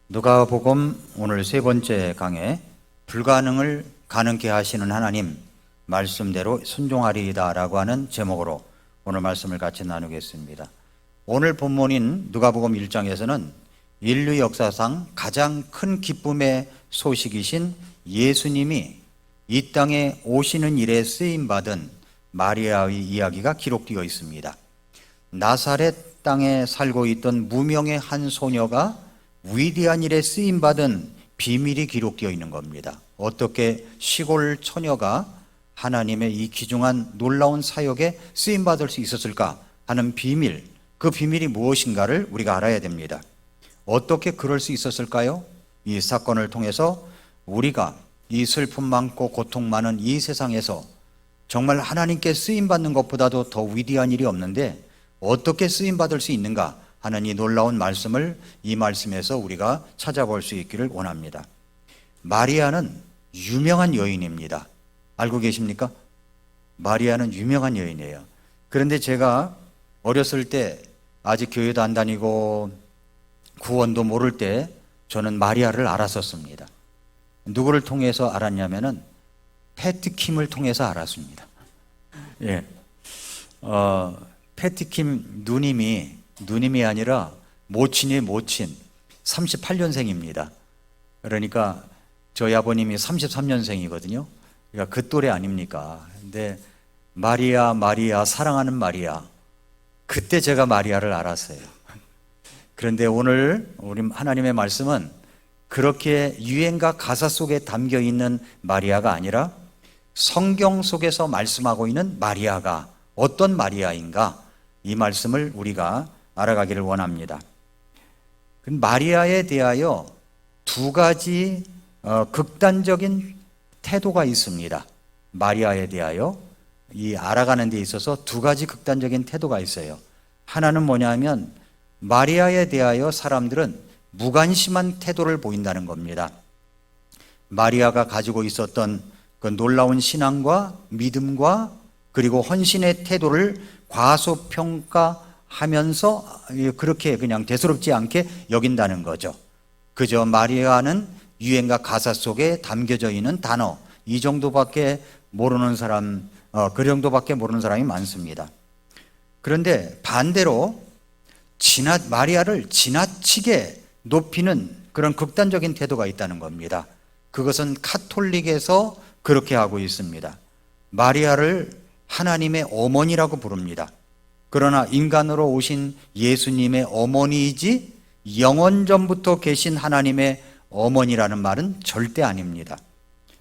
누가복음 오늘 세 번째 강해, 불가능을 가능케 하시는 하나님 말씀대로 순종하리이다 라고 하는 제목으로 오늘 말씀을 같이 나누겠습니다. 오늘 본문인 누가복음 1장에서는 인류 역사상 가장 큰 기쁨의 소식이신 예수님이 이 땅에 오시는 일에 쓰임받은 마리아의 이야기가 기록되어 있습니다. 나사렛 땅에 살고 있던 무명의 한 소녀가 위대한 일에 쓰임받은 비밀이 기록되어 있는 겁니다. 어떻게 시골 처녀가 하나님의 이 귀중한 놀라운 사역에 쓰임받을 수 있었을까 하는 비밀, 그 비밀이 무엇인가를 우리가 알아야 됩니다. 어떻게 그럴 수 있었을까요? 이 사건을 통해서 우리가 이 슬픔 많고 고통 많은 이 세상에서 정말 하나님께 쓰임받는 것보다도 더 위대한 일이 없는데 어떻게 쓰임받을 수 있는가 하는 이 놀라운 말씀을 이 말씀에서 우리가 찾아볼 수 있기를 원합니다. 마리아는 유명한 여인입니다. 알고 계십니까? 마리아는 유명한 여인이에요. 그런데 제가 어렸을 때 아직 교회도 안 다니고 구원도 모를 때 저는 마리아를 알았었습니다. 누구를 통해서 알았냐면은 패티킴을 통해서 알았습니다. 예. 패티킴 누님이 아니라 모친이 모친 38년생입니다. 그러니까 저희 아버님이 33년생이거든요. 그러니까 그 또래 아닙니까? 근데 마리아, 사랑하는 마리아. 그때 제가 마리아를 알았어요. 그런데 오늘 우리 하나님의 말씀은 그렇게 유행가 가사 속에 담겨 있는 마리아가 아니라 성경 속에서 말씀하고 있는 마리아가 어떤 마리아인가? 이 말씀을 우리가 알아가기를 원합니다. 마리아에 대하여 두 가지 극단적인 태도가 있습니다. 마리아에 대하여 이 알아가는 데 있어서 두 가지 극단적인 태도가 있어요. 하나는 뭐냐면 마리아에 대하여 사람들은 무관심한 태도를 보인다는 겁니다. 마리아가 가지고 있었던 그 놀라운 신앙과 믿음과 그리고 헌신의 태도를 과소평가하면서 그렇게 그냥 대수롭지 않게 여긴다는 거죠. 그저 마리아는 유행가 가사 속에 담겨져 있는 단어 이 정도밖에 모르는 사람, 그 정도밖에 모르는 사람이 많습니다. 그런데 반대로 마리아를 지나치게 높이는 그런 극단적인 태도가 있다는 겁니다. 그것은 카톨릭에서 그렇게 하고 있습니다. 마리아를 하나님의 어머니라고 부릅니다. 그러나 인간으로 오신 예수님의 어머니이지 영원전부터 계신 하나님의 어머니라는 말은 절대 아닙니다.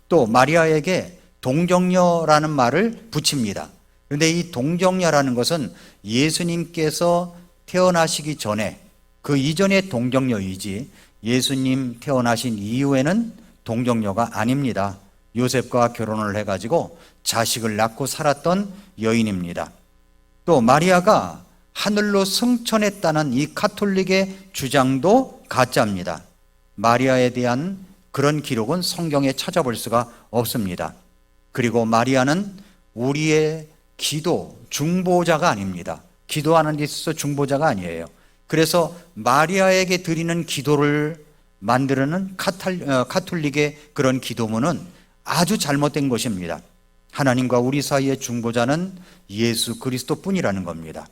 또 마리아에게 동정녀라는 말을 붙입니다. 그런데 이 동정녀라는 것은 예수님께서 태어나시기 전에 그 이전의 동정녀이지 예수님 태어나신 이후에는 동정녀가 아닙니다. 요셉과 결혼을 해가지고 자식을 낳고 살았던 여인입니다. 또 마리아가 하늘로 승천했다는 이 카톨릭의 주장도 가짜입니다. 마리아에 대한 그런 기록은 성경에 찾아볼 수가 없습니다. 그리고 마리아는 우리의 기도 중보자가 아닙니다. 기도하는 데 있어서 중보자가 아니에요. 그래서 마리아에게 드리는 기도를 만드는 카톨릭의 그런 기도문은 아주 잘못된 것입니다. 하나님과 우리 사이의 중보자는 예수 그리스도뿐이라는 겁니다.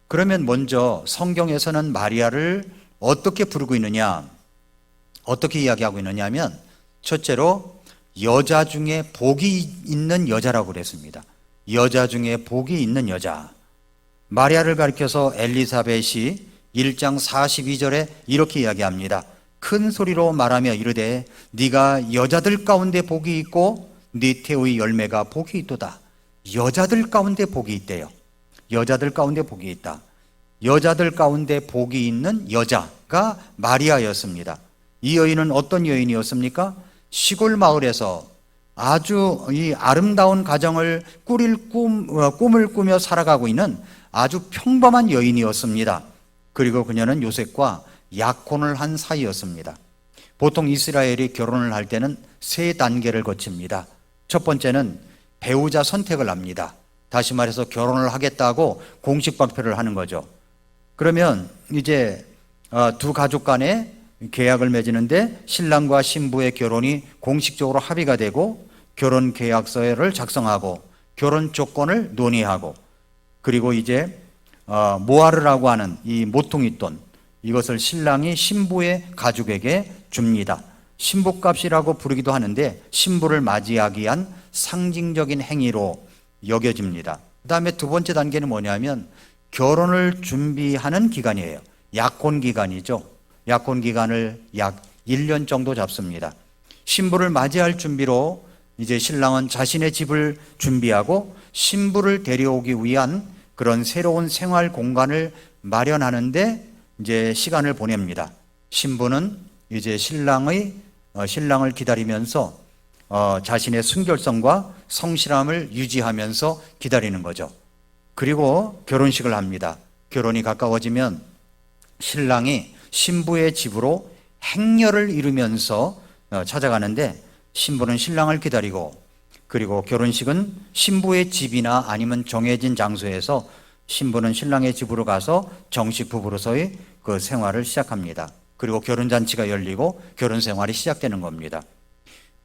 그러면 먼저 성경에서는 마리아를 어떻게 부르고 있느냐, 어떻게 이야기하고 있느냐 하면 첫째로 여자 중에 복이 있는 여자라고 그랬습니다. 여자 중에 복이 있는 여자. 마리아를 가리켜서 엘리사벳이 1장 42절에 이렇게 이야기합니다. 큰 소리로 말하며 이르되 네가 여자들 가운데 복이 있고 네 태의 열매가 복이 있도다. 여자들 가운데 복이 있대요. 여자들 가운데 복이 있다. 여자들 가운데 복이 있는 여자가 마리아였습니다. 이 여인은 어떤 여인이었습니까? 시골 마을에서 아주 이 아름다운 가정을 꿈을 꾸며 살아가고 있는 아주 평범한 여인이었습니다. 그리고 그녀는 요셉과 약혼을 한 사이였습니다. 보통 이스라엘이 결혼을 할 때는 세 단계를 거칩니다. 첫 번째는 배우자 선택을 합니다. 다시 말해서 결혼을 하겠다고 공식 발표를 하는 거죠. 그러면 이제 두 가족 간에 계약을 맺는데 신랑과 신부의 결혼이 공식적으로 합의가 되고 결혼 계약서를 작성하고 결혼 조건을 논의하고 그리고 이제 모하르라고 하는 이 모퉁이 돈 이것을 신랑이 신부의 가족에게 줍니다. 신부값이라고 부르기도 하는데 신부를 맞이하기 위한 상징적인 행위로 여겨집니다. 그 다음에 두 번째 단계는 뭐냐면 결혼을 준비하는 기간이에요. 약혼 기간이죠. 약혼 기간을 약 1년 정도 잡습니다. 신부를 맞이할 준비로 이제 신랑은 자신의 집을 준비하고 신부를 데려오기 위한 그런 새로운 생활 공간을 마련하는데 이제 시간을 보냅니다. 신부는 이제 신랑을 기다리면서 자신의 순결성과 성실함을 유지하면서 기다리는 거죠. 그리고 결혼식을 합니다. 결혼이 가까워지면 신랑이 신부의 집으로 행렬을 이루면서 찾아가는데 신부는 신랑을 기다리고 그리고 결혼식은 신부의 집이나 아니면 정해진 장소에서 신부는 신랑의 집으로 가서 정식 부부로서의 그 생활을 시작합니다. 그리고 결혼잔치가 열리고 결혼 생활이 시작되는 겁니다.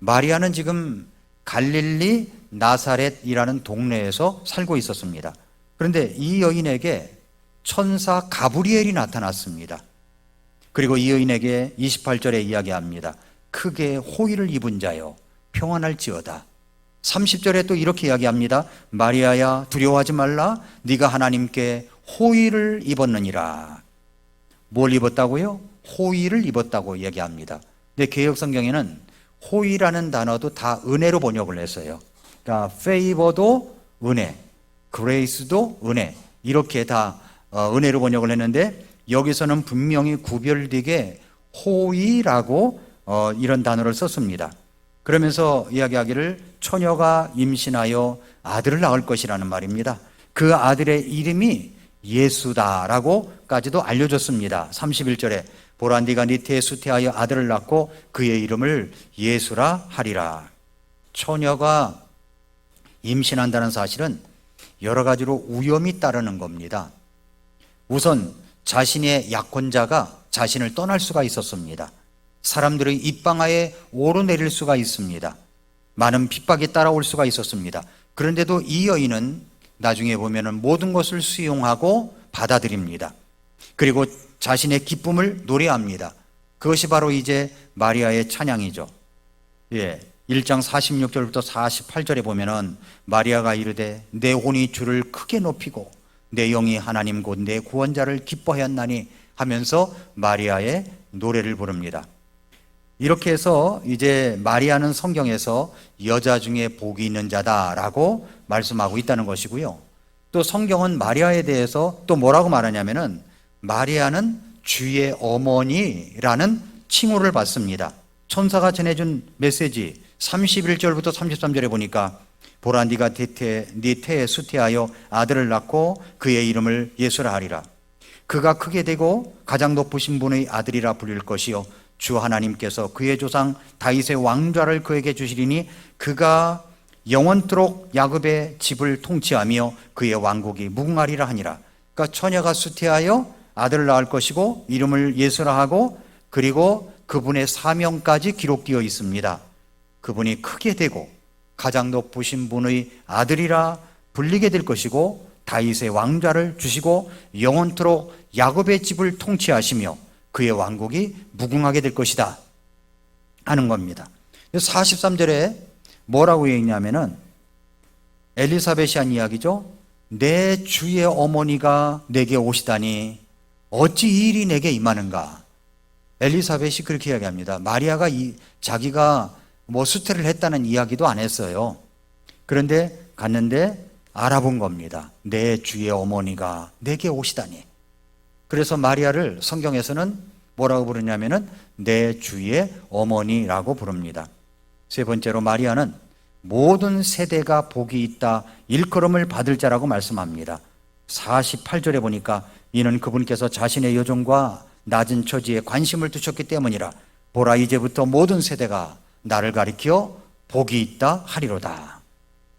마리아는 지금 갈릴리 나사렛이라는 동네에서 살고 있었습니다. 그런데 이 여인에게 천사 가브리엘이 나타났습니다. 그리고 이 여인에게 28절에 이야기합니다. 크게 호의를 입은 자여 평안할지어다. 30절에 또 이렇게 이야기합니다. 마리아야 두려워하지 말라. 네가 하나님께 호의를 입었느니라. 뭘 입었다고요? 호의를 입었다고 얘기합니다. 근데 개역성경에는 호의라는 단어도 다 은혜로 번역을 했어요. 그러니까 favor도 은혜, grace도 은혜 이렇게 다 은혜로 번역을 했는데 여기서는 분명히 구별되게 호의라고 이런 단어를 썼습니다. 그러면서 이야기하기를 처녀가 임신하여 아들을 낳을 것이라는 말입니다. 그 아들의 이름이 예수다라고까지도 알려줬습니다. 31절에 보라 네가 네 태에 수태하여 아들을 낳고 그의 이름을 예수라 하리라. 처녀가 임신한다는 사실은 여러 가지로 위험이 따르는 겁니다. 우선 자신의 약혼자가 자신을 떠날 수가 있었습니다. 사람들의 입방아에 오르내릴 수가 있습니다. 많은 핍박이 따라올 수가 있었습니다. 그런데도 이 여인은 나중에 보면은 모든 것을 수용하고 받아들입니다. 그리고 자신의 기쁨을 노래합니다. 그것이 바로 이제 마리아의 찬양이죠. 1장 46절부터 48절에 보면은 마리아가 이르되 내 혼이 주를 크게 높이고 내 영이 하나님 곧 내 구원자를 기뻐하였나니 하면서 마리아의 노래를 부릅니다. 이렇게 해서 이제 마리아는 성경에서 여자 중에 복이 있는 자다라고 말씀하고 있다는 것이고요. 또 성경은 마리아에 대해서 또 뭐라고 말하냐면은 마리아는 주의 어머니라는 칭호를 받습니다. 천사가 전해준 메시지 31절부터 33절에 보니까 보라 네가 네 태에 수태하여 아들을 낳고 그의 이름을 예수라 하리라. 그가 크게 되고 가장 높으신 분의 아들이라 불릴 것이요 주 하나님께서 그의 조상 다윗의 왕좌를 그에게 주시리니 그가 영원토록 야곱의 집을 통치하며 그의 왕국이 무궁하리라 하니라. 그러니까 처녀가 수태하여 아들을 낳을 것이고 이름을 예수라 하고 그리고 그분의 사명까지 기록되어 있습니다. 그분이 크게 되고 가장 높으신 분의 아들이라 불리게 될 것이고 다윗의 왕좌를 주시고 영원토록 야곱의 집을 통치하시며 그의 왕국이 무궁하게 될 것이다 하는 겁니다. 43절에 뭐라고 얘기냐면은 엘리사벳이 한 이야기죠. 내 주의 어머니가 내게 오시다니 어찌 이 일이 내게 임하는가. 엘리사벳이 그렇게 이야기합니다. 마리아가 자기가 수태를 했다는 이야기도 안 했어요. 그런데 갔는데 알아본 겁니다. 내 주의 어머니가 내게 오시다니. 그래서 마리아를 성경에서는 뭐라고 부르냐면은 내 주의 어머니라고 부릅니다. 세 번째로 마리아는 모든 세대가 복이 있다 일컬음을 받을 자라고 말씀합니다. 48절에 보니까 이는 그분께서 자신의 여종과 낮은 처지에 관심을 두셨기 때문이라. 보라 이제부터 모든 세대가 나를 가리켜 복이 있다 하리로다.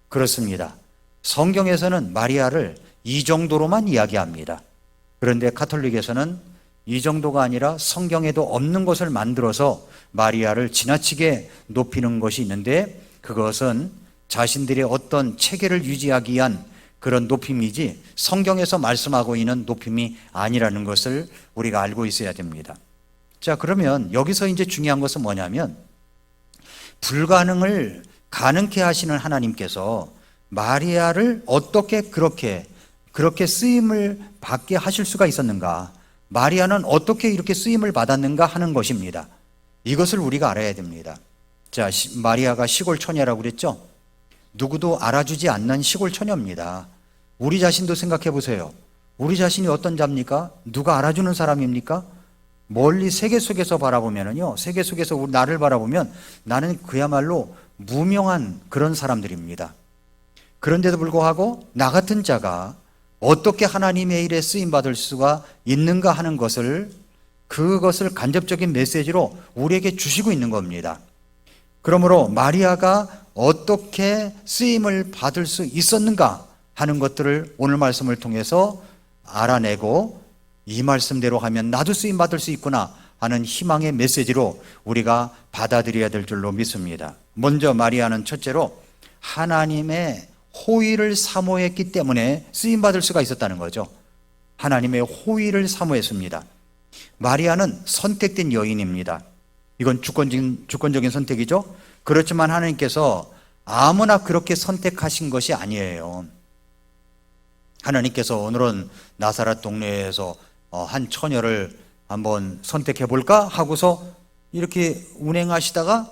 그렇습니다. 성경에서는 마리아를 이 정도로만 이야기합니다. 그런데 가톨릭에서는 이 정도가 아니라 성경에도 없는 것을 만들어서 마리아를 지나치게 높이는 것이 있는데, 그것은 자신들의 어떤 체계를 유지하기 위한 그런 높임이지 성경에서 말씀하고 있는 높임이 아니라는 것을 우리가 알고 있어야 됩니다. 자, 그러면 여기서 이제 중요한 것은 뭐냐면, 불가능을 가능케 하시는 하나님께서 마리아를 어떻게 그렇게 쓰임을 받게 하실 수가 있었는가, 마리아는 어떻게 이렇게 쓰임을 받았는가 하는 것입니다. 이것을 우리가 알아야 됩니다. 자, 마리아가 시골 처녀라고 그랬죠? 누구도 알아주지 않는 시골 처녀입니다. 우리 자신도 생각해 보세요. 우리 자신이 어떤 자입니까? 누가 알아주는 사람입니까? 멀리 세계 속에서 바라보면요, 세계 속에서 나를 바라보면 나는 그야말로 무명한 그런 사람들입니다. 그런데도 불구하고 나 같은 자가 어떻게 하나님의 일에 쓰임받을 수가 있는가 하는 것을, 그것을 간접적인 메시지로 우리에게 주시고 있는 겁니다. 그러므로 마리아가 어떻게 쓰임을 받을 수 있었는가 하는 것들을 오늘 말씀을 통해서 알아내고, 이 말씀대로 하면 나도 쓰임 받을 수 있구나 하는 희망의 메시지로 우리가 받아들여야 될 줄로 믿습니다. 먼저 마리아는 첫째로 하나님의 호의를 사모했기 때문에 쓰임 받을 수가 있었다는 거죠. 하나님의 호의를 사모했습니다. 마리아는 선택된 여인입니다. 이건 주권적인 선택이죠. 그렇지만 하나님께서 아무나 그렇게 선택하신 것이 아니에요. 하나님께서 오늘은 나사렛 동네에서 한 처녀를 한번 선택해 볼까 하고서 이렇게 운행하시다가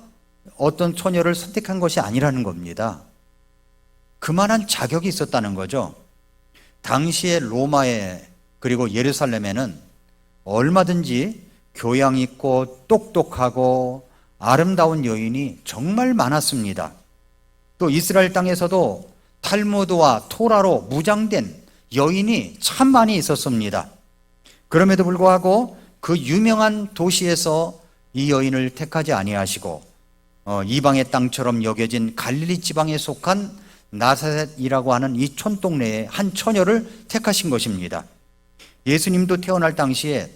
어떤 처녀를 선택한 것이 아니라는 겁니다. 그만한 자격이 있었다는 거죠. 당시에 로마에, 그리고 예루살렘에는 얼마든지 교양 있고 똑똑하고 아름다운 여인이 정말 많았습니다. 또 이스라엘 땅에서도 탈무드와 토라로 무장된 여인이 참 많이 있었습니다. 그럼에도 불구하고 그 유명한 도시에서 이 여인을 택하지 아니하시고 이방의 땅처럼 여겨진 갈릴리 지방에 속한 나사렛이라고 하는 이 촌동네의 한 처녀를 택하신 것입니다. 예수님도 태어날 당시에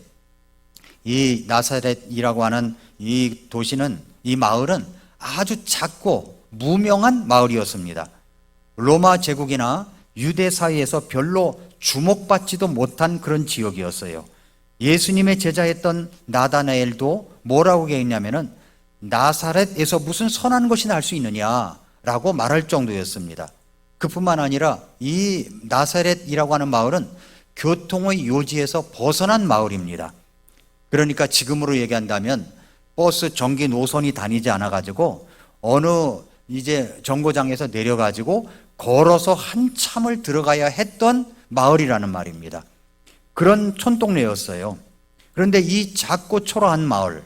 이 나사렛이라고 하는 이 도시는, 이 마을은 아주 작고 무명한 마을이었습니다. 로마 제국이나 유대 사이에서 별로 주목받지도 못한 그런 지역이었어요. 예수님의 제자였던 나다나엘도 뭐라고 얘기했냐면은 나사렛에서 무슨 선한 것이 날 수 있느냐라고 말할 정도였습니다. 그뿐만 아니라 이 나사렛이라고 하는 마을은 교통의 요지에서 벗어난 마을입니다. 그러니까 지금으로 얘기한다면 버스 전기 노선이 다니지 않아가지고 어느 이제 정거장에서 내려가지고 걸어서 한참을 들어가야 했던 마을이라는 말입니다. 그런 촌동네였어요. 그런데 이 작고 초라한 마을,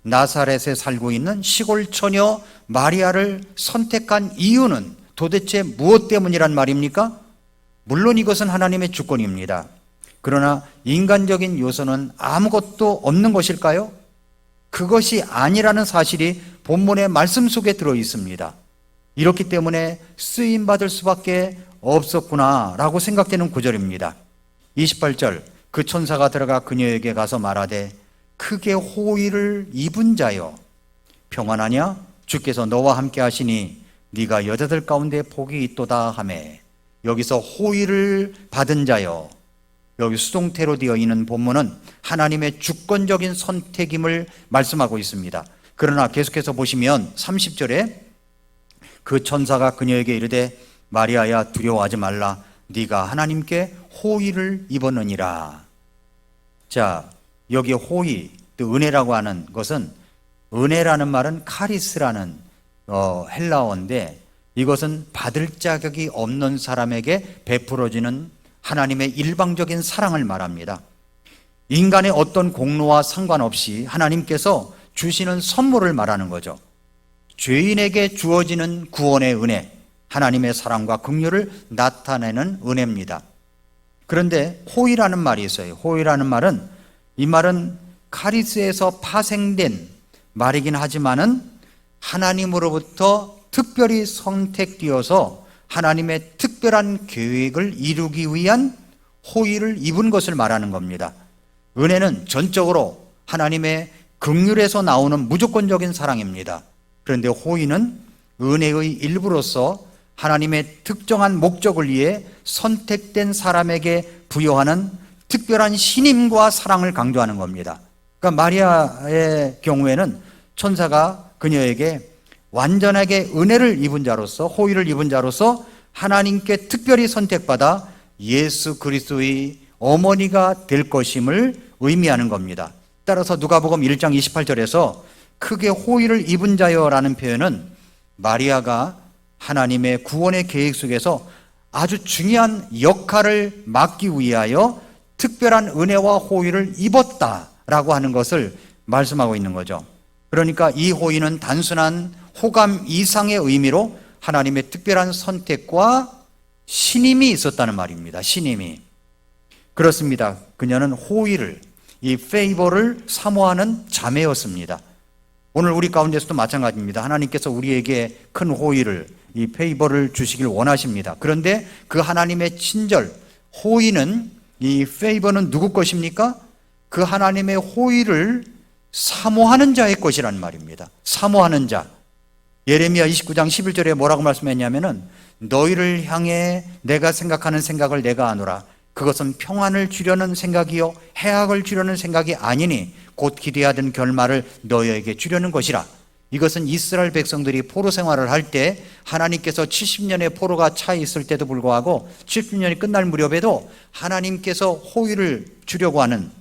나사렛에 살고 있는 시골 처녀 마리아를 선택한 이유는 도대체 무엇 때문이란 말입니까? 물론 이것은 하나님의 주권입니다. 그러나 인간적인 요소는 아무것도 없는 것일까요? 그것이 아니라는 사실이 본문의 말씀 속에 들어 있습니다. 이렇기 때문에 쓰임받을 수밖에 없었구나라고 생각되는 구절입니다. 28절, 그 천사가 들어가 그녀에게 가서 말하되 크게 호의를 입은 자여 평안하냐? 주께서 너와 함께 하시니 네가 여자들 가운데 복이 있도다 하매, 여기서 호의를 받은 자여, 여기 수동태로 되어 있는 본문은 하나님의 주권적인 선택임을 말씀하고 있습니다. 그러나 계속해서 보시면 30절에 그 천사가 그녀에게 이르되 마리아야 두려워하지 말라, 네가 하나님께 호의를 입었느니라. 자, 여기 호의, 또 은혜라고 하는 것은, 은혜라는 말은 카리스라는 헬라어인데, 이것은 받을 자격이 없는 사람에게 베풀어지는 하나님의 일방적인 사랑을 말합니다. 인간의 어떤 공로와 상관없이 하나님께서 주시는 선물을 말하는 거죠. 죄인에게 주어지는 구원의 은혜, 하나님의 사랑과 긍휼을 나타내는 은혜입니다. 그런데 호의라는 말이 있어요. 호의라는 말은, 이 말은 카리스에서 파생된 말이긴 하지만은 하나님으로부터 특별히 선택되어서 하나님의 특별한 계획을 이루기 위한 호의를 입은 것을 말하는 겁니다. 은혜는 전적으로 하나님의 긍휼에서 나오는 무조건적인 사랑입니다. 그런데 호의는 은혜의 일부로서 하나님의 특정한 목적을 위해 선택된 사람에게 부여하는 특별한 신임과 사랑을 강조하는 겁니다. 그러니까 마리아의 경우에는 천사가 그녀에게 완전하게 은혜를 입은 자로서, 호의를 입은 자로서 하나님께 특별히 선택받아 예수 그리스도의 어머니가 될 것임을 의미하는 겁니다. 따라서 누가복음 1장 28절에서 크게 호의를 입은 자여라는 표현은 마리아가 하나님의 구원의 계획 속에서 아주 중요한 역할을 맡기 위하여 특별한 은혜와 호의를 입었다라고 하는 것을 말씀하고 있는 거죠. 그러니까 이 호의는 단순한 호감 이상의 의미로 하나님의 특별한 선택과 신임이 있었다는 말입니다. 신임이. 그렇습니다. 그녀는 호의를, 이 페이버를 사모하는 자매였습니다. 오늘 우리 가운데서도 마찬가지입니다. 하나님께서 우리에게 큰 호의를, 이 페이버를 주시길 원하십니다. 그런데 그 하나님의 친절, 호의는, 이 페이버는 누구 것입니까? 그 하나님의 호의를 사모하는 자의 것이란 말입니다. 사모하는 자. 예레미야 29장 11절에 뭐라고 말씀했냐면은 너희를 향해 내가 생각하는 생각을 내가 아노라. 그것은 평안을 주려는 생각이요 해악을 주려는 생각이 아니니 곧 기대하던 결말을 너희에게 주려는 것이라. 이것은 이스라엘 백성들이 포로 생활을 할 때 하나님께서 70년의 포로가 차 있을 때도 불구하고 70년이 끝날 무렵에도 하나님께서 호의를 주려고 하는,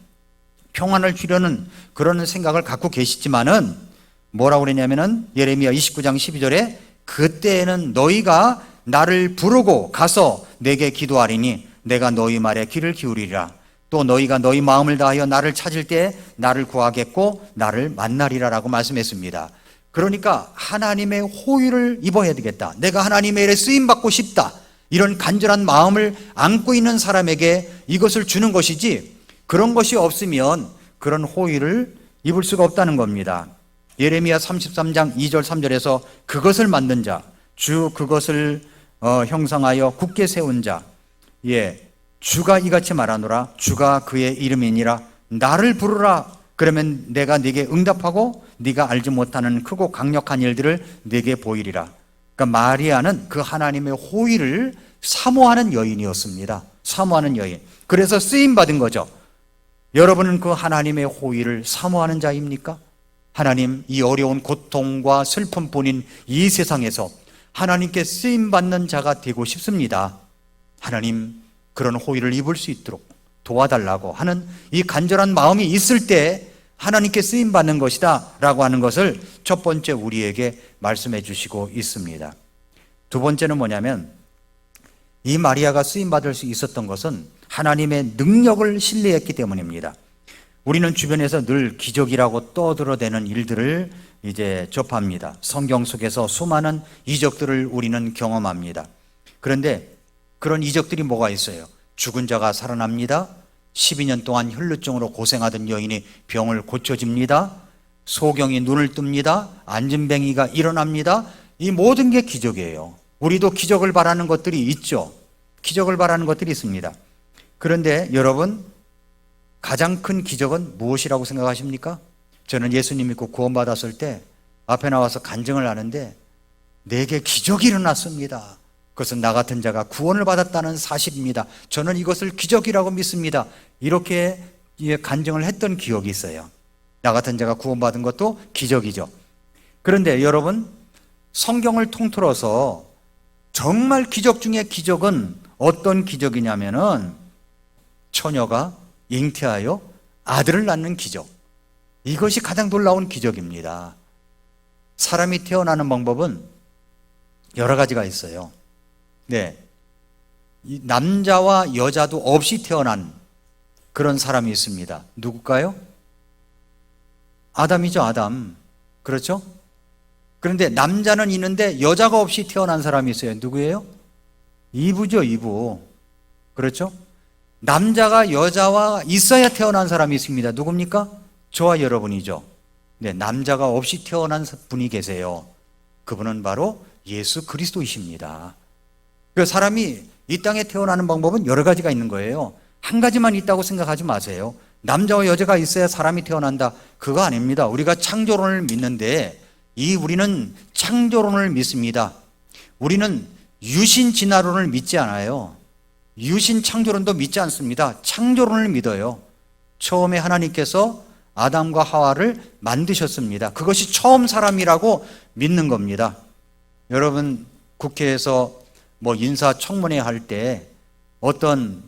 평안을 주려는 그런 생각을 갖고 계시지만은 뭐라고 그랬냐면은 예레미야 29장 12절에 그때에는 너희가 나를 부르고 가서 내게 기도하리니 내가 너희 말에 귀를 기울이리라. 또 너희가 너희 마음을 다하여 나를 찾을 때 나를 구하겠고 나를 만나리라 라고 말씀했습니다. 그러니까 하나님의 호의를 입어야 되겠다. 내가 하나님의 일에 쓰임받고 싶다. 이런 간절한 마음을 안고 있는 사람에게 이것을 주는 것이지 그런 것이 없으면 그런 호의를 입을 수가 없다는 겁니다. 예레미야 33장 2절 3절에서 그것을 만든 자, 주 그것을 형성하여 굳게 세운 자, 주가 이같이 말하노라. 주가 그의 이름이니라. 나를 부르라. 그러면 내가 네게 응답하고 네가 알지 못하는 크고 강력한 일들을 네게 보이리라. 그러니까 마리아는 그 하나님의 호의를 사모하는 여인이었습니다. 사모하는 여인. 그래서 쓰임받은 거죠. 여러분은 그 하나님의 호의를 사모하는 자입니까? 하나님, 이 어려운 고통과 슬픔뿐인 이 세상에서 하나님께 쓰임받는 자가 되고 싶습니다. 하나님, 그런 호의를 입을 수 있도록 도와달라고 하는 이 간절한 마음이 있을 때 하나님께 쓰임받는 것이다 라고 하는 것을 첫 번째 우리에게 말씀해 주시고 있습니다. 두 번째는 뭐냐면 이 마리아가 쓰임받을 수 있었던 것은 하나님의 능력을 신뢰했기 때문입니다. 우리는 주변에서 늘 기적이라고 떠들어대는 일들을 이제 접합니다. 성경 속에서 수많은 이적들을 우리는 경험합니다. 그런데 그런 이적들이 뭐가 있어요? 죽은 자가 살아납니다. 12년 동안 혈루증으로 고생하던 여인이 병을 고쳐집니다. 소경이 눈을 뜹니다. 안진뱅이가 일어납니다. 이 모든 게 기적이에요. 우리도 기적을 바라는 것들이 있죠. 기적을 바라는 것들이 있습니다. 그런데 여러분, 가장 큰 기적은 무엇이라고 생각하십니까? 저는 예수님 믿고 구원받았을 때 앞에 나와서 간증을 하는데 내게 기적이 일어났습니다. 그것은 나 같은 자가 구원을 받았다는 사실입니다. 저는 이것을 기적이라고 믿습니다. 이렇게 간증을 했던 기억이 있어요. 나 같은 자가 구원받은 것도 기적이죠. 그런데 여러분, 성경을 통틀어서 정말 기적 중에 기적은 어떤 기적이냐면은 처녀가 잉태하여 아들을 낳는 기적. 이것이 가장 놀라운 기적입니다. 사람이 태어나는 방법은 여러 가지가 있어요. 이 남자와 여자도 없이 태어난 그런 사람이 있습니다. 누굴까요? 아담이죠, 아담. 그렇죠? 그런데 남자는 있는데 여자가 없이 태어난 사람이 있어요. 누구예요? 이브죠, 이브. 그렇죠? 남자가 여자와 있어야 태어난 사람이 있습니다. 누굽니까? 저와 여러분이죠. 남자가 없이 태어난 분이 계세요. 그분은 바로 예수 그리스도이십니다. 그 사람이 이 땅에 태어나는 방법은 여러 가지가 있는 거예요. 한 가지만 있다고 생각하지 마세요. 남자와 여자가 있어야 사람이 태어난다. 그거 아닙니다. 우리가 창조론을 믿는데 우리는 창조론을 믿습니다. 우리는 유신 진화론을 믿지 않아요. 유신 창조론도 믿지 않습니다. 창조론을 믿어요. 처음에 하나님께서 아담과 하와를 만드셨습니다. 그것이 처음 사람이라고 믿는 겁니다. 여러분, 국회에서 인사청문회 할 때 어떤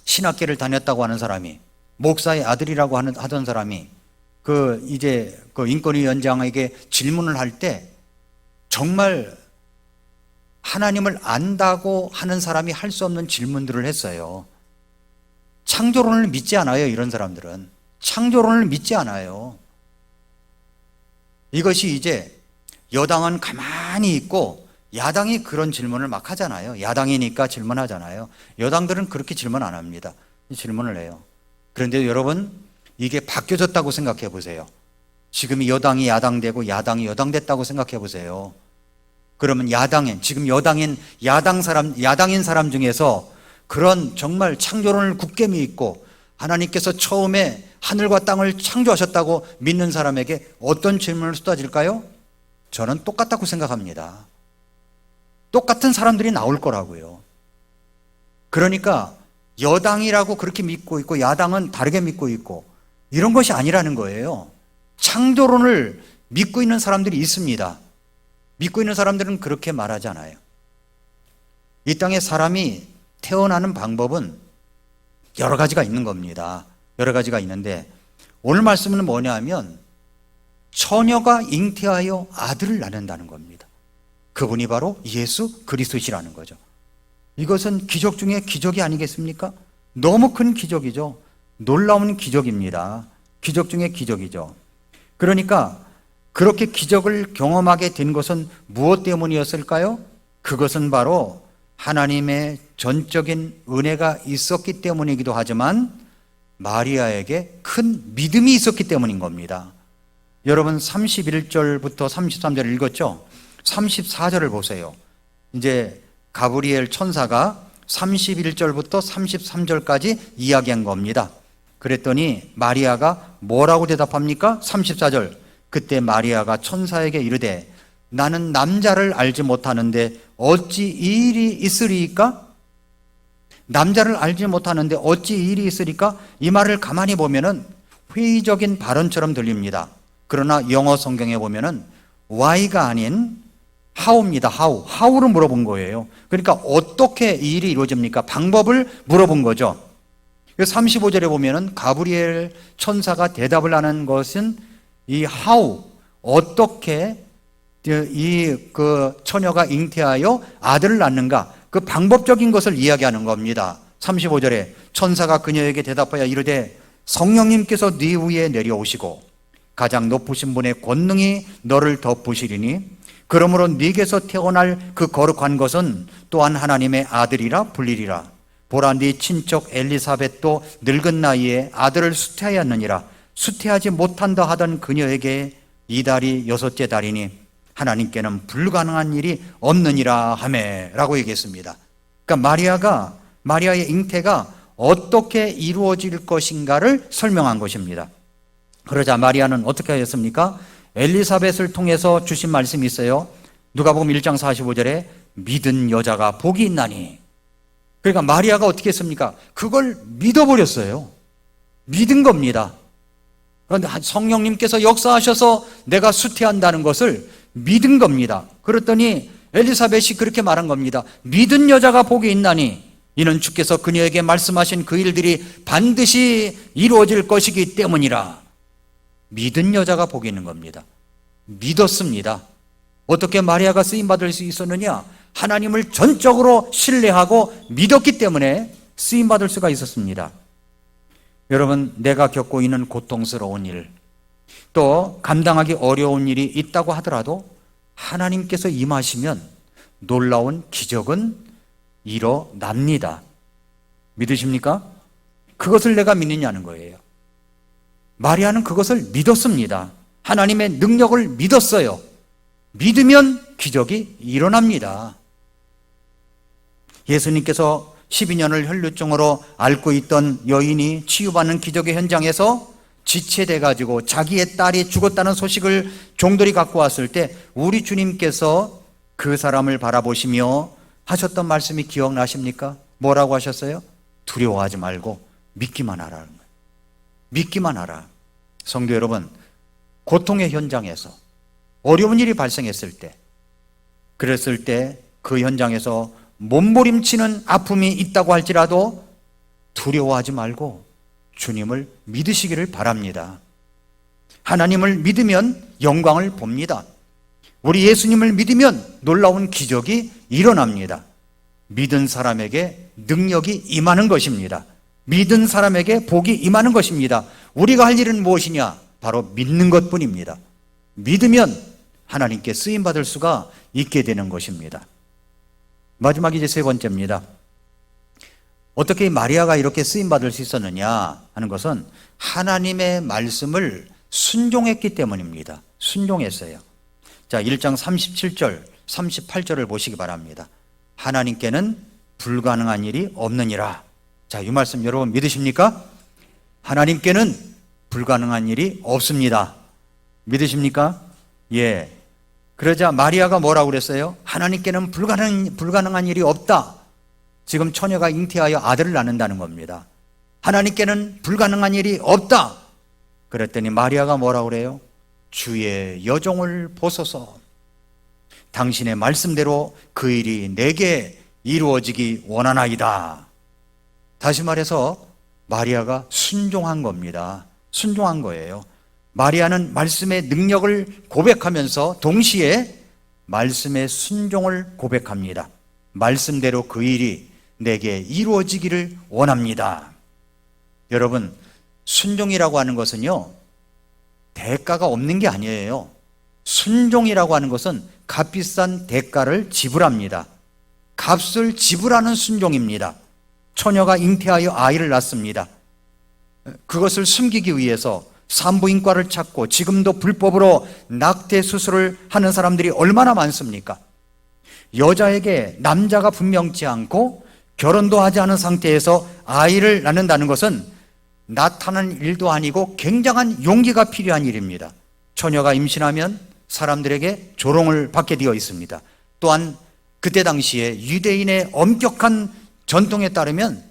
신학계를 다녔다고 하는 사람이, 목사의 아들이라고 하던 사람이 그 인권위원장에게 질문을 할 때 정말 하나님을 안다고 하는 사람이 할 수 없는 질문들을 했어요. 창조론을 믿지 않아요. 이런 사람들은 창조론을 믿지 않아요. 이것이 이제 여당은 가만히 있고 야당이 그런 질문을 막 하잖아요. 야당이니까 질문하잖아요. 여당들은 그렇게 질문 안 합니다. 질문을 해요. 그런데 여러분, 이게 바뀌어졌다고 생각해 보세요. 지금 여당이 야당되고 야당이 여당됐다고 생각해 보세요. 그러면 지금 야당인 사람 중에서 그런 정말 창조론을 굳게 믿고 하나님께서 처음에 하늘과 땅을 창조하셨다고 믿는 사람에게 어떤 질문을 쏟아질까요? 저는 똑같다고 생각합니다. 똑같은 사람들이 나올 거라고요. 그러니까 여당이라고 그렇게 믿고 있고 야당은 다르게 믿고 있고 이런 것이 아니라는 거예요. 창조론을 믿고 있는 사람들이 있습니다. 믿고 있는 사람들은 그렇게 말하지 않아요. 이 땅에 사람이 태어나는 방법은 여러 가지가 있는 겁니다. 여러 가지가 있는데 오늘 말씀은 뭐냐면 처녀가 잉태하여 아들을 낳는다는 겁니다. 그분이 바로 예수 그리스도시라는 거죠. 이것은 기적 중에 기적이 아니겠습니까? 너무 큰 기적이죠. 놀라운 기적입니다. 기적 중에 기적이죠. 그러니까 그렇게 기적을 경험하게 된 것은 무엇 때문이었을까요? 그것은 바로 하나님의 전적인 은혜가 있었기 때문이기도 하지만 마리아에게 큰 믿음이 있었기 때문인 겁니다. 여러분 31절부터 33절 읽었죠? 34절을 보세요. 이제 가브리엘 천사가 31절부터 33절까지 이야기한 겁니다. 그랬더니 마리아가 뭐라고 대답합니까? 34절. 그때 마리아가 천사에게 이르되 나는 남자를 알지 못하는데 어찌 이 일이 있으리이까? 남자를 알지 못하는데 어찌 이 일이 있으리까? 이 말을 가만히 보면은 회의적인 발언처럼 들립니다. 그러나 영어 성경에 보면은 why가 아닌 how입니다. how를 물어본 거예요. 그러니까 어떻게 이 일이 이루어집니까? 방법을 물어본 거죠. 35절에 보면은 가브리엘 천사가 대답을 하는 것은 이 how, 어떻게 그 처녀가 잉태하여 아들을 낳는가, 그 방법적인 것을 이야기하는 겁니다. 35절에 천사가 그녀에게 대답하여 이르되 성령님께서 네 위에 내려오시고 가장 높으신 분의 권능이 너를 덮으시리니 그러므로 네게서 태어날 그 거룩한 것은 또한 하나님의 아들이라 불리리라. 보라, 네 친척 엘리사벳도 늙은 나이에 아들을 수태하였느니라. 수태하지 못한다 하던 그녀에게 이 달이 6째 달이니 하나님께는 불가능한 일이 없느니라 하매 라고 얘기했습니다. 그러니까 마리아의 잉태가 어떻게 이루어질 것인가를 설명한 것입니다. 그러자 마리아는 어떻게 하였습니까? 엘리사벳을 통해서 주신 말씀이 있어요. 누가복음 1장 45절에 믿은 여자가 복이 있나니. 그러니까 마리아가 어떻게 했습니까? 그걸 믿어버렸어요. 믿은 겁니다. 그런데 성령님께서 역사하셔서 내가 수태한다는 것을 믿은 겁니다. 그랬더니 엘리사벳이 그렇게 말한 겁니다. 믿은 여자가 복이 있나니 이는 주께서 그녀에게 말씀하신 그 일들이 반드시 이루어질 것이기 때문이라. 믿은 여자가 복이 있는 겁니다. 믿었습니다. 어떻게 마리아가 쓰임받을 수 있었느냐? 하나님을 전적으로 신뢰하고 믿었기 때문에 쓰임받을 수가 있었습니다. 여러분, 내가 겪고 있는 고통스러운 일, 또 감당하기 어려운 일이 있다고 하더라도 하나님께서 임하시면 놀라운 기적은 일어납니다. 믿으십니까? 그것을 내가 믿느냐는 거예요. 마리아는 그것을 믿었습니다. 하나님의 능력을 믿었어요. 믿으면 기적이 일어납니다. 예수님께서 12년을 혈루증으로 앓고 있던 여인이 치유받는 기적의 현장에서 지체돼 가지고 자기의 딸이 죽었다는 소식을 종들이 갖고 왔을 때 우리 주님께서 그 사람을 바라보시며 하셨던 말씀이 기억나십니까? 뭐라고 하셨어요? 두려워하지 말고 믿기만 하라는 거예요. 믿기만 하라. 성도 여러분, 고통의 현장에서 어려운 일이 발생했을 때, 그랬을 때 그 현장에서 몸부림치는 아픔이 있다고 할지라도 두려워하지 말고 주님을 믿으시기를 바랍니다. 하나님을 믿으면 영광을 봅니다. 우리 예수님을 믿으면 놀라운 기적이 일어납니다. 믿은 사람에게 능력이 임하는 것입니다. 믿은 사람에게 복이 임하는 것입니다. 우리가 할 일은 무엇이냐? 바로 믿는 것뿐입니다. 믿으면 하나님께 쓰임받을 수가 있게 되는 것입니다. 마지막 이제 세 번째입니다. 어떻게 마리아가 이렇게 쓰임받을 수 있었느냐 하는 것은 하나님의 말씀을 순종했기 때문입니다. 순종했어요. 자, 1장 37절, 38절을 보시기 바랍니다. 하나님께는 불가능한 일이 없느니라. 자, 이 말씀 여러분 믿으십니까? 하나님께는 불가능한 일이 없습니다. 믿으십니까? 예. 그러자 마리아가 뭐라고 그랬어요? 하나님께는 불가능한 일이 없다. 지금 처녀가 잉태하여 아들을 낳는다는 겁니다. 하나님께는 불가능한 일이 없다. 그랬더니 마리아가 뭐라고 그래요? 주의 여종을 보소서. 당신의 말씀대로 그 일이 내게 이루어지기 원하나이다. 다시 말해서 마리아가 순종한 겁니다. 순종한 거예요. 마리아는 말씀의 능력을 고백하면서 동시에 말씀의 순종을 고백합니다. 말씀대로 그 일이 내게 이루어지기를 원합니다. 여러분, 순종이라고 하는 것은요, 대가가 없는 게 아니에요. 순종이라고 하는 것은 값비싼 대가를 지불합니다. 값을 지불하는 순종입니다. 처녀가 잉태하여 아이를 낳습니다. 그것을 숨기기 위해서 산부인과를 찾고 지금도 불법으로 낙태 수술을 하는 사람들이 얼마나 많습니까? 여자에게 남자가 분명치 않고 결혼도 하지 않은 상태에서 아이를 낳는다는 것은 나타나는 일도 아니고 굉장한 용기가 필요한 일입니다. 처녀가 임신하면 사람들에게 조롱을 받게 되어 있습니다. 또한 그때 당시에 유대인의 엄격한 전통에 따르면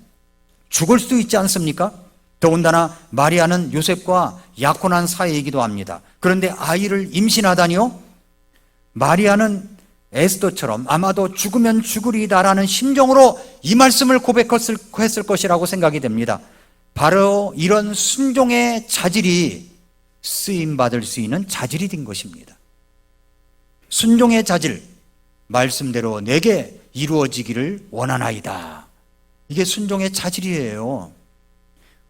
죽을 수도 있지 않습니까? 더군다나 마리아는 요셉과 약혼한 사이이기도 합니다. 그런데 아이를 임신하다니요? 마리아는 에스더처럼 아마도 죽으면 죽으리다라는 심정으로 이 말씀을 고백했을 것이라고 생각이 됩니다. 바로 이런 순종의 자질이 쓰임받을 수 있는 자질이 된 것입니다. 순종의 자질, 말씀대로 내게 이루어지기를 원하나이다. 이게 순종의 자질이에요.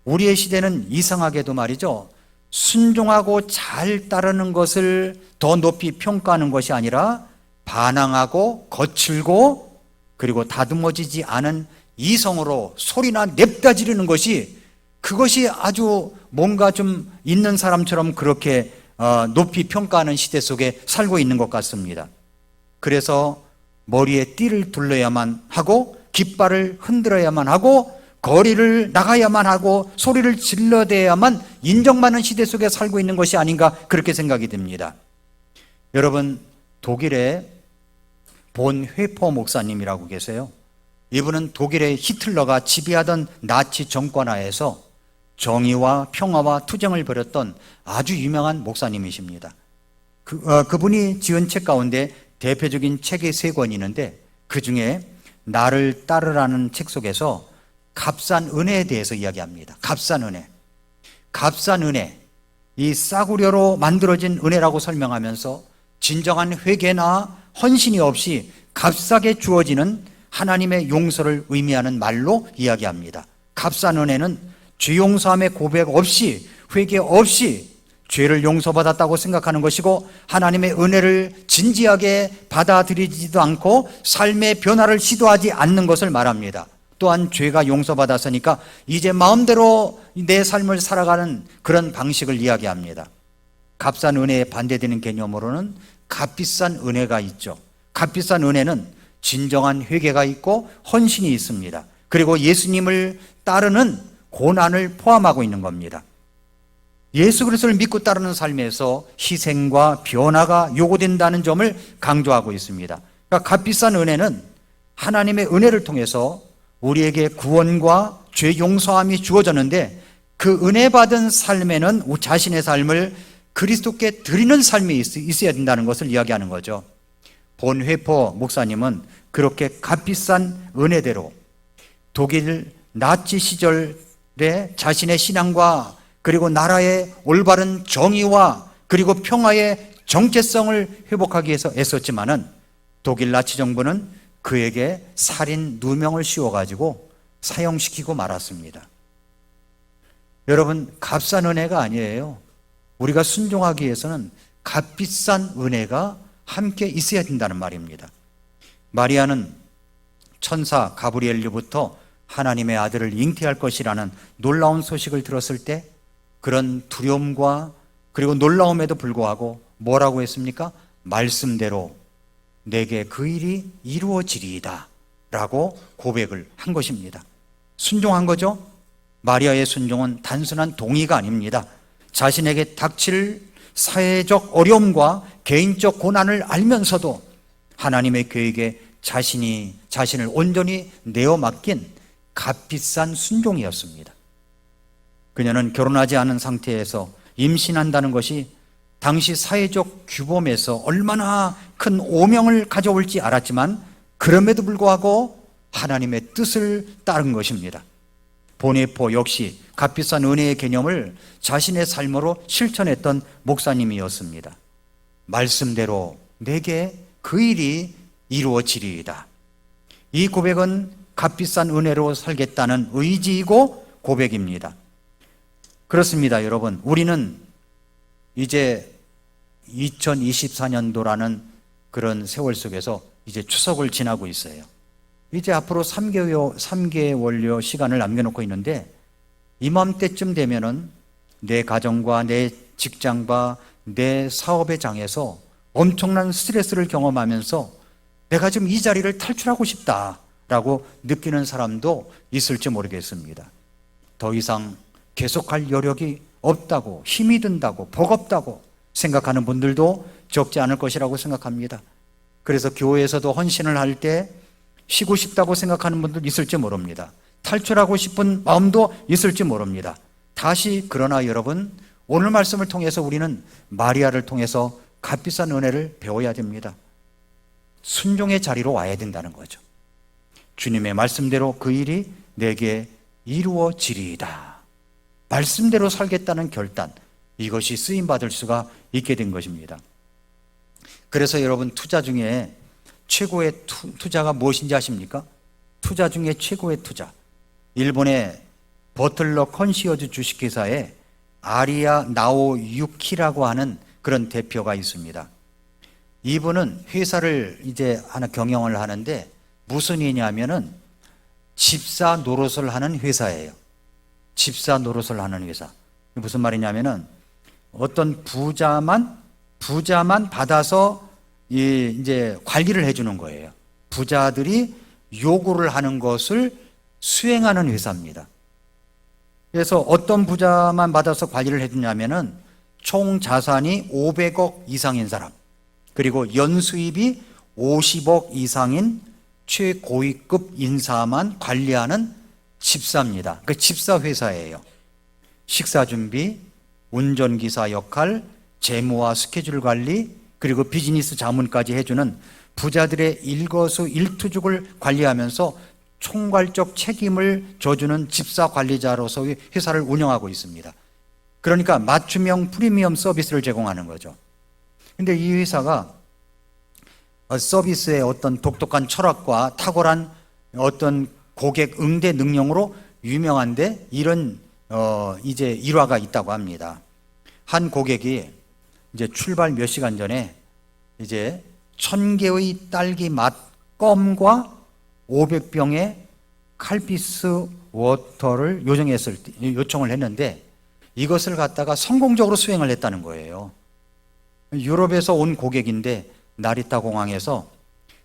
우리의 시대는 이상하게도 말이죠, 순종하고 잘 따르는 것을 더 높이 평가하는 것이 아니라 반항하고 거칠고 그리고 다듬어지지 않은 이성으로 소리나 냅다 지르는 것이, 그것이 아주 뭔가 좀 있는 사람처럼 그렇게 높이 평가하는 시대 속에 살고 있는 것 같습니다. 그래서 머리에 띠를 둘러야만 하고 깃발을 흔들어야만 하고 거리를 나가야만 하고 소리를 질러대야만 인정받는 시대 속에 살고 있는 것이 아닌가, 그렇게 생각이 듭니다. 여러분, 독일에 본 회퍼 목사님이라고 계세요. 이분은 독일의 히틀러가 지배하던 나치 정권하에서 정의와 평화와 투쟁을 벌였던 아주 유명한 목사님이십니다. 그분이 지은 책 가운데 대표적인 책이 3권이 있는데, 그 중에 나를 따르라는 책 속에서 값싼 은혜에 대해서 이야기합니다. 값싼 은혜. 값싼 은혜. 이 싸구려로 만들어진 은혜라고 설명하면서 진정한 회개나 헌신이 없이 값싸게 주어지는 하나님의 용서를 의미하는 말로 이야기합니다. 값싼 은혜는 죄 용서함의 고백 없이, 회개 없이 죄를 용서받았다고 생각하는 것이고, 하나님의 은혜를 진지하게 받아들이지도 않고 삶의 변화를 시도하지 않는 것을 말합니다. 또한 죄가 용서받았으니까 이제 마음대로 내 삶을 살아가는 그런 방식을 이야기합니다. 값싼 은혜에 반대되는 개념으로는 값비싼 은혜가 있죠. 값비싼 은혜는 진정한 회개가 있고 헌신이 있습니다. 그리고 예수님을 따르는 고난을 포함하고 있는 겁니다. 예수 그리스도를 믿고 따르는 삶에서 희생과 변화가 요구된다는 점을 강조하고 있습니다. 그러니까 값비싼 은혜는 하나님의 은혜를 통해서 우리에게 구원과 죄 용서함이 주어졌는데, 그 은혜 받은 삶에는 자신의 삶을 그리스도께 드리는 삶이 있어야 된다는 것을 이야기하는 거죠. 본회포 목사님은 그렇게 값비싼 은혜대로 독일 나치 시절에 자신의 신앙과 그리고 나라의 올바른 정의와 그리고 평화의 정체성을 회복하기 위해서 애썼지만은, 독일 나치 정부는 그에게 살인 누명을 씌워가지고 사형시키고 말았습니다. 여러분, 값싼 은혜가 아니에요. 우리가 순종하기 위해서는 값비싼 은혜가 함께 있어야 된다는 말입니다. 마리아는 천사 가브리엘로부터 하나님의 아들을 잉태할 것이라는 놀라운 소식을 들었을 때 그런 두려움과 그리고 놀라움에도 불구하고 뭐라고 했습니까? 말씀대로 내게 그 일이 이루어지리이다 라고 고백을 한 것입니다. 순종한 거죠. 마리아의 순종은 단순한 동의가 아닙니다. 자신에게 닥칠 사회적 어려움과 개인적 고난을 알면서도 하나님의 계획에 자신을 온전히 내어 맡긴 값비싼 순종이었습니다. 그녀는 결혼하지 않은 상태에서 임신한다는 것이 당시 사회적 규범에서 얼마나 큰 오명을 가져올지 알았지만, 그럼에도 불구하고 하나님의 뜻을 따른 것입니다. 보네포 역시 값비싼 은혜의 개념을 자신의 삶으로 실천했던 목사님이었습니다. 말씀대로 내게 그 일이 이루어지리이다. 이 고백은 값비싼 은혜로 살겠다는 의지이고 고백입니다. 그렇습니다, 여러분. 우리는 이제 2024년도라는 그런 세월 속에서 이제 추석을 지나고 있어요. 이제 앞으로 3개월여 시간을 남겨놓고 있는데, 이맘때쯤 되면은 내 가정과 내 직장과 내 사업의 장에서 엄청난 스트레스를 경험하면서 내가 지금 이 자리를 탈출하고 싶다라고 느끼는 사람도 있을지 모르겠습니다. 더 이상 계속할 여력이 없다고, 힘이 든다고, 버겁다고 생각하는 분들도 적지 않을 것이라고 생각합니다. 그래서 교회에서도 헌신을 할 때 쉬고 싶다고 생각하는 분들 있을지 모릅니다. 탈출하고 싶은 마음도 있을지 모릅니다. 그러나 여러분, 오늘 말씀을 통해서 우리는 마리아를 통해서 값비싼 은혜를 배워야 됩니다. 순종의 자리로 와야 된다는 거죠. 주님의 말씀대로 그 일이 내게 이루어지리이다. 말씀대로 살겠다는 결단, 이것이 쓰임받을 수가 있게 된 것입니다. 그래서 여러분, 투자 중에 최고의 투자가 무엇인지 아십니까? 투자 중에 최고의 투자, 일본의 버틀러 컨시어즈 주식회사에 아리아 나오유키라고 하는 그런 대표가 있습니다. 이분은 회사를 이제 하나 경영을 하는데 무슨 일이냐면은 집사 노릇을 하는 회사예요. 집사 노릇을 하는 회사. 무슨 말이냐면은 어떤 부자만 받아서 이제 관리를 해주는 거예요. 부자들이 요구를 하는 것을 수행하는 회사입니다. 그래서 어떤 부자만 받아서 관리를 해주냐면은 총 자산이 500억 이상인 사람, 그리고 연수입이 50억 이상인 최고위급 인사만 관리하는 집사입니다. 그 집사 회사예요. 식사 준비, 운전기사 역할, 재무와 스케줄 관리, 그리고 비즈니스 자문까지 해주는 부자들의 일거수일투족을 관리하면서 총괄적 책임을 져주는 집사 관리자로서 회사를 운영하고 있습니다. 그러니까 맞춤형 프리미엄 서비스를 제공하는 거죠. 근데 이 회사가 서비스의 어떤 독특한 철학과 탁월한 어떤 고객 응대 능력으로 유명한데, 이런 이제 일화가 있다고 합니다. 한 고객이 이제 출발 몇 시간 전에 이제 1000개의 딸기 맛 껌과 500병의 칼피스 워터를 요청을 했는데, 이것을 갖다가 성공적으로 수행을 했다는 거예요. 유럽에서 온 고객인데 나리타 공항에서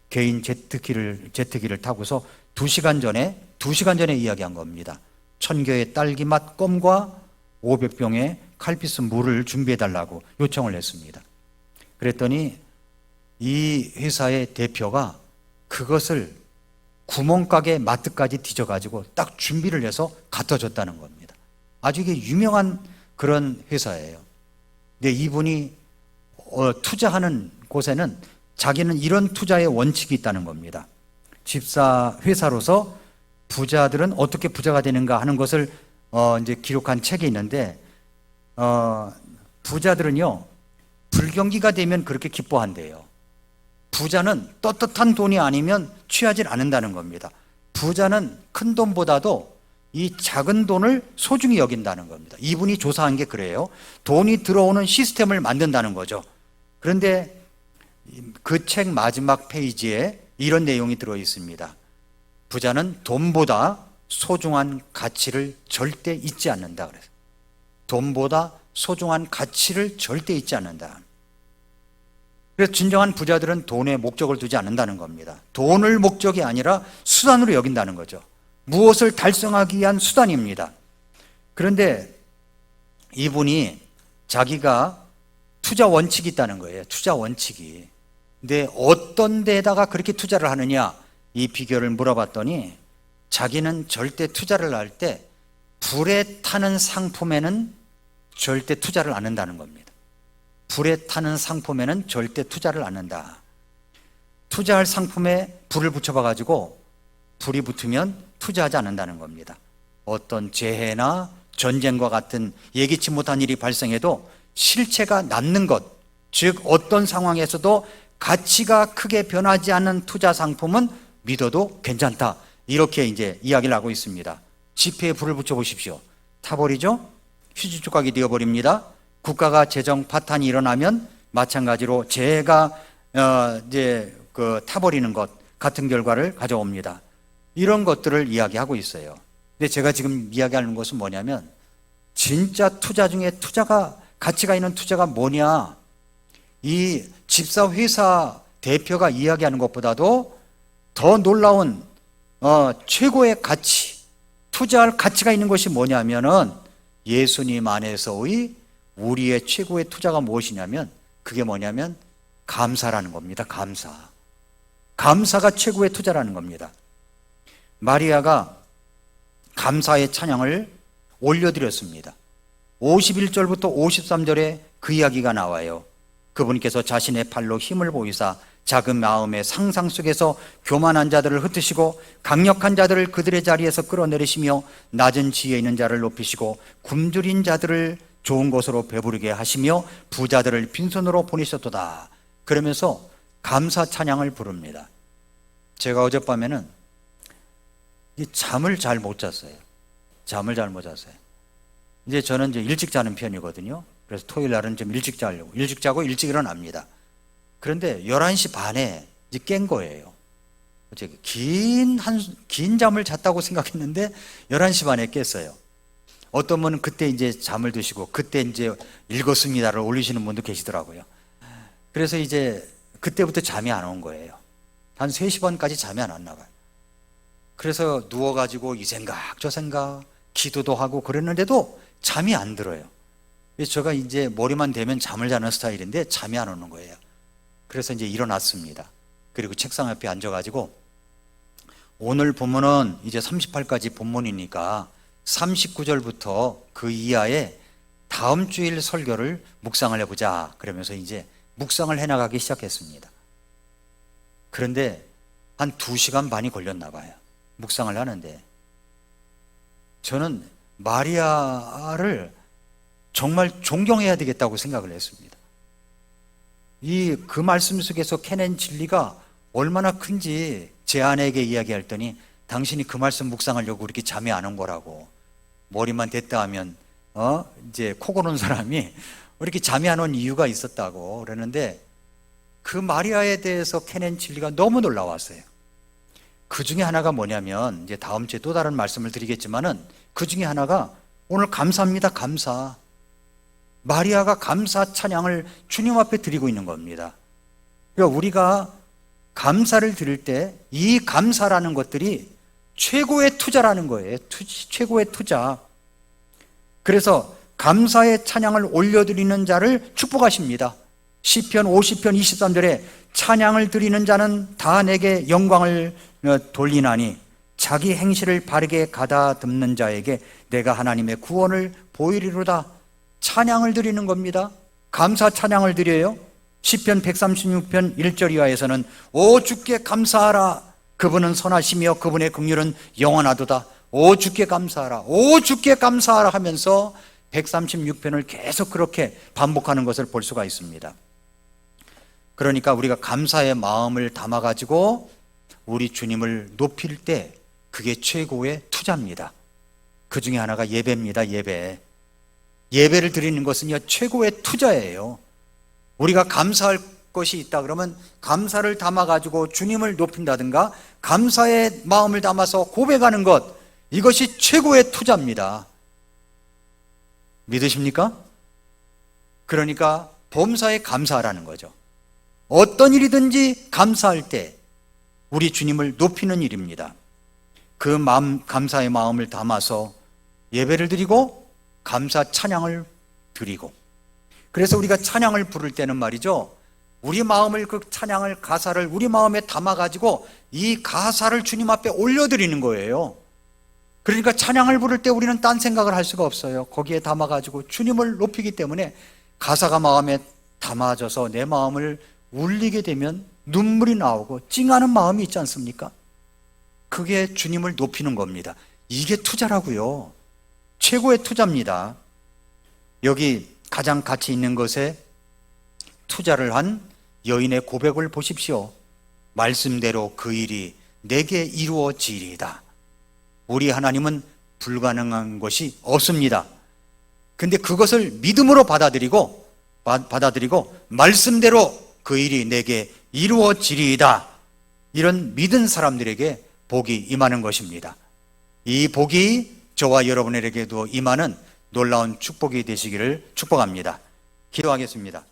개인 제트기를 타고서 2시간 전에 이야기한 겁니다. 1000개의 딸기맛 껌과 500병의 칼피스 물을 준비해달라고 요청을 했습니다. 그랬더니 이 회사의 대표가 그것을 구멍가게 마트까지 뒤져가지고 딱 준비를 해서 갖다 줬다는 겁니다. 아주 이게 유명한 그런 회사예요. 근데 이분이 투자하는 곳에는 자기는 이런 투자의 원칙이 있다는 겁니다. 집사 회사로서 부자들은 어떻게 부자가 되는가 하는 것을 이제 기록한 책이 있는데, 부자들은요 불경기가 되면 그렇게 기뻐한대요. 부자는 떳떳한 돈이 아니면 취하지 않는다는 겁니다. 부자는 큰 돈보다도 이 작은 돈을 소중히 여긴다는 겁니다. 이분이 조사한 게 그래요. 돈이 들어오는 시스템을 만든다는 거죠. 그런데 그 책 마지막 페이지에 이런 내용이 들어 있습니다. 부자는 돈보다 소중한 가치를 절대 잊지 않는다 그래서. 돈보다 소중한 가치를 절대 잊지 않는다. 그래서 진정한 부자들은 돈에 목적을 두지 않는다는 겁니다. 돈을 목적이 아니라 수단으로 여긴다는 거죠. 무엇을 달성하기 위한 수단입니다. 그런데 이분이 자기가 투자 원칙이 있다는 거예요. 투자 원칙이. 근데 어떤 데다가 그렇게 투자를 하느냐, 이 비결을 물어봤더니 자기는 절대 투자를 할 때 불에 타는 상품에는 절대 투자를 안 한다는 겁니다. 불에 타는 상품에는 절대 투자를 안 한다. 투자할 상품에 불을 붙여봐 가지고 불이 붙으면 투자하지 않는다는 겁니다. 어떤 재해나 전쟁과 같은 예기치 못한 일이 발생해도 실체가 남는 것, 즉 어떤 상황에서도 가치가 크게 변하지 않는 투자 상품은 믿어도 괜찮다. 이렇게 이제 이야기를 하고 있습니다. 지폐에 불을 붙여 보십시오. 타버리죠? 휴지 조각이 되어버립니다. 국가가 재정 파탄이 일어나면 마찬가지로 재해가 이제 타버리는 것 같은 결과를 가져옵니다. 이런 것들을 이야기하고 있어요. 근데 제가 지금 이야기하는 것은 뭐냐면, 진짜 투자 중에 투자가 가치가 있는 투자가 뭐냐, 이 집사 회사 대표가 이야기하는 것보다도 더 놀라운 최고의 가치, 투자할 가치가 있는 것이 뭐냐면은 예수님 안에서의 우리의 최고의 투자가 무엇이냐면, 그게 뭐냐면 감사라는 겁니다. 감사가 최고의 투자라는 겁니다. 마리아가 감사의 찬양을 올려드렸습니다. 51절부터 53절에 그 이야기가 나와요. 그분께서 자신의 팔로 힘을 보이사 작은 마음의 상상 속에서 교만한 자들을 흩으시고 강력한 자들을 그들의 자리에서 끌어내리시며 낮은 지혜에 있는 자를 높이시고 굶주린 자들을 좋은 곳으로 배부르게 하시며 부자들을 빈손으로 보내셨도다. 그러면서 감사 찬양을 부릅니다. 제가 어젯밤에는 잠을 잘 못 잤어요. 이제 저는 이제 일찍 자는 편이거든요. 그래서 토요일 날은 좀 일찍 자려고. 일찍 자고 일찍 일어납니다. 그런데 11시 반에 이제 깬 거예요. 긴 잠을 잤다고 생각했는데 11시 반에 깼어요. 어떤 분은 그때 이제 잠을 드시고 그때 이제 읽었습니다를 올리시는 분도 계시더라고요. 그래서 이제 그때부터 잠이 안 온 거예요. 한 3시 반까지 잠이 안 왔나 봐요. 그래서 누워가지고 이 생각 저 생각 기도도 하고 그랬는데도 잠이 안 들어요. 제가 이제 머리만 대면 잠을 자는 스타일인데 잠이 안 오는 거예요. 그래서 이제 일어났습니다. 그리고 책상 앞에 앉아가지고 오늘 본문은 이제 38까지 본문이니까 39절부터 그 이하에 다음 주일 설교를 묵상을 해보자. 그러면서 이제 묵상을 해나가기 시작했습니다. 그런데 한 2시간 반이 걸렸나 봐요. 묵상을 하는데 저는 마리아를 정말 존경해야 되겠다고 생각을 했습니다. 그 말씀 속에서 캐낸 진리가 얼마나 큰지 제 아내에게 이야기했더니 당신이 그 말씀 묵상하려고 이렇게 잠이 안 온 거라고. 머리만 댔다 하면 이제 코 고는 사람이 이렇게 잠이 안 온 이유가 있었다고 그러는데, 그 마리아에 대해서 캐낸 진리가 너무 놀라웠어요. 그 중에 하나가 뭐냐면, 이제 다음 주에 또 다른 말씀을 드리겠지만은 그 중에 하나가 오늘 감사합니다. 감사. 마리아가 감사 찬양을 주님 앞에 드리고 있는 겁니다. 그러니까 우리가 감사를 드릴 때 이 감사라는 것들이 최고의 투자라는 거예요. 최고의 투자. 그래서 감사의 찬양을 올려드리는 자를 축복하십니다. 시편 50편 23절에 찬양을 드리는 자는 다 내게 영광을 돌리나니 자기 행실을 바르게 가다듬는 자에게 내가 하나님의 구원을 보이리로다. 찬양을 드리는 겁니다. 감사 찬양을 드려요. 시편 136편 1절 이하에서는 오 주께 감사하라. 그분은 선하시며 그분의 긍휼은 영원하도다. 오 주께 감사하라. 오 주께 감사하라 하면서 136편을 계속 그렇게 반복하는 것을 볼 수가 있습니다. 그러니까 우리가 감사의 마음을 담아가지고 우리 주님을 높일 때 그게 최고의 투자입니다. 그 중에 하나가 예배입니다. 예배를 드리는 것은요 최고의 투자예요. 우리가 감사할 것이 있다 그러면 감사를 담아가지고 주님을 높인다든가 감사의 마음을 담아서 고백하는 것, 이것이 최고의 투자입니다. 믿으십니까? 그러니까 범사에 감사하라는 거죠. 어떤 일이든지 감사할 때 우리 주님을 높이는 일입니다. 그 마음, 감사의 마음을 담아서 예배를 드리고 감사 찬양을 드리고, 그래서 우리가 찬양을 부를 때는 말이죠, 우리 마음을, 그 찬양을, 가사를 우리 마음에 담아가지고 이 가사를 주님 앞에 올려드리는 거예요. 그러니까 찬양을 부를 때 우리는 딴 생각을 할 수가 없어요. 거기에 담아가지고 주님을 높이기 때문에 가사가 마음에 담아져서 내 마음을 울리게 되면 눈물이 나오고 찡하는 마음이 있지 않습니까? 그게 주님을 높이는 겁니다. 이게 투자라고요. 최고의 투자입니다. 여기 가장 가치 있는 것에 투자를 한 여인의 고백을 보십시오. 말씀대로 그 일이 내게 이루어지리이다. 우리 하나님은 불가능한 것이 없습니다. 근데 그것을 믿음으로 받아들이고 말씀대로 그 일이 내게 이루어지리이다. 이런 믿은 사람들에게 복이 임하는 것입니다. 이 복이 저와 여러분에게도 임하는 놀라운 축복이 되시기를 축복합니다. 기도하겠습니다.